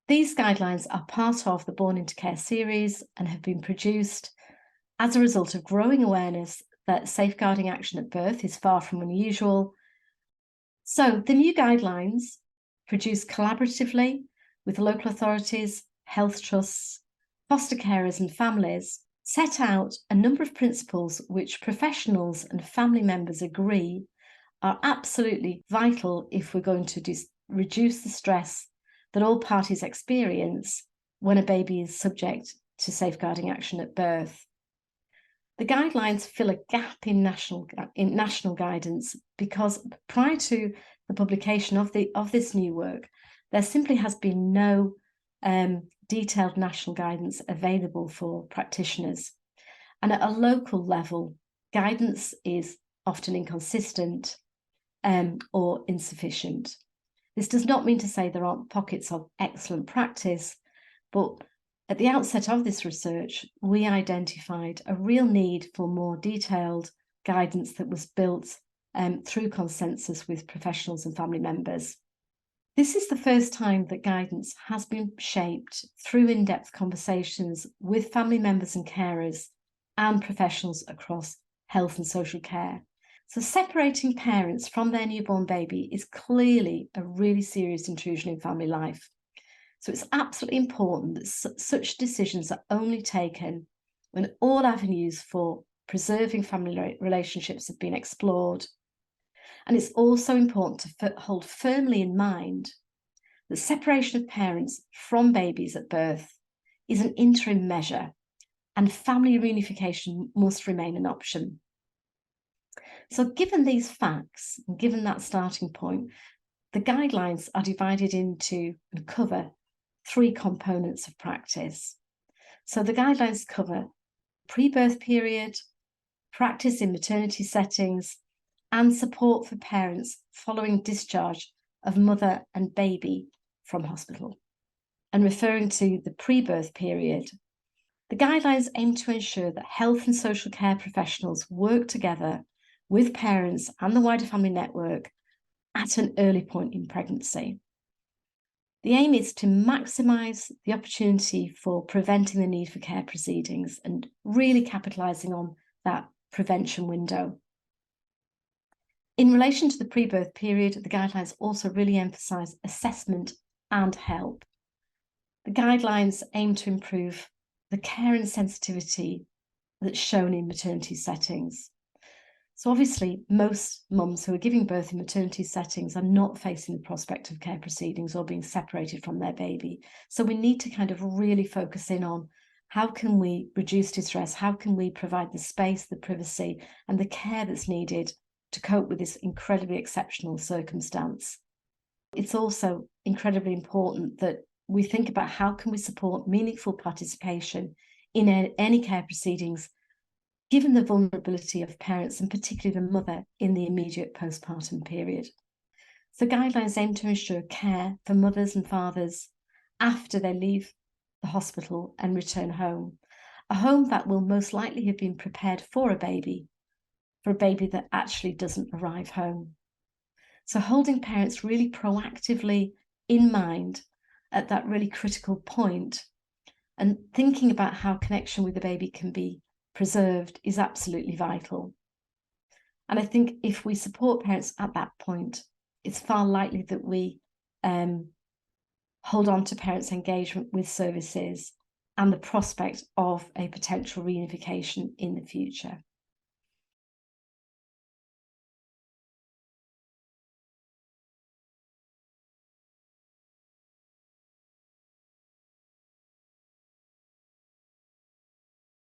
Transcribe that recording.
These guidelines are part of the Born into Care series and have been produced as a result of growing awareness that safeguarding action at birth is far from unusual. So the new guidelines, produced collaboratively with local authorities, health trusts, foster carers and families, set out a number of principles which professionals and family members agree are absolutely vital if we're going to reduce the stress that all parties experience when a baby is subject to safeguarding action at birth. The guidelines fill a gap in national guidance because prior to the publication of this new work, there simply has been no detailed national guidance available for practitioners. And at a local level, guidance is often inconsistent or insufficient. This does not mean to say there aren't pockets of excellent practice, but at the outset of this research, we identified a real need for more detailed guidance that was built through consensus with professionals and family members. This is the first time that guidance has been shaped through in-depth conversations with family members and carers and professionals across health and social care. So separating parents from their newborn baby is clearly a really serious intrusion in family life. So it's absolutely important that such decisions are only taken when all avenues for preserving family relationships have been explored. And it's also important to hold firmly in mind that separation of parents from babies at birth is an interim measure and family reunification must remain an option. So given these facts, and given that starting point, the guidelines are divided into and cover 3 components of practice. So the guidelines cover pre-birth period, practice in maternity settings, and support for parents following discharge of mother and baby from hospital. And referring to the pre-birth period, the guidelines aim to ensure that health and social care professionals work together with parents and the wider family network at an early point in pregnancy. The aim is to maximise the opportunity for preventing the need for care proceedings and really capitalising on that prevention window. In relation to the pre-birth period, the guidelines also really emphasise assessment and help. The guidelines aim to improve the care and sensitivity that's shown in maternity settings. So obviously, most mums who are giving birth in maternity settings are not facing the prospect of care proceedings or being separated from their baby. So we need to kind of really focus in on how can we reduce distress, how can we provide the space, the privacy, and the care that's needed to cope with this incredibly exceptional circumstance. It's also incredibly important that we think about how can we support meaningful participation in any care proceedings, given the vulnerability of parents and particularly the mother in the immediate postpartum period. So guidelines aim to ensure care for mothers and fathers after they leave the hospital and return home, a home that will most likely have been prepared for a baby that actually doesn't arrive home. So holding parents really proactively in mind at that really critical point and thinking about how connection with the baby can be preserved is absolutely vital. And I think if we support parents at that point, it's far likely that we hold on to parents' engagement with services and the prospect of a potential reunification in the future.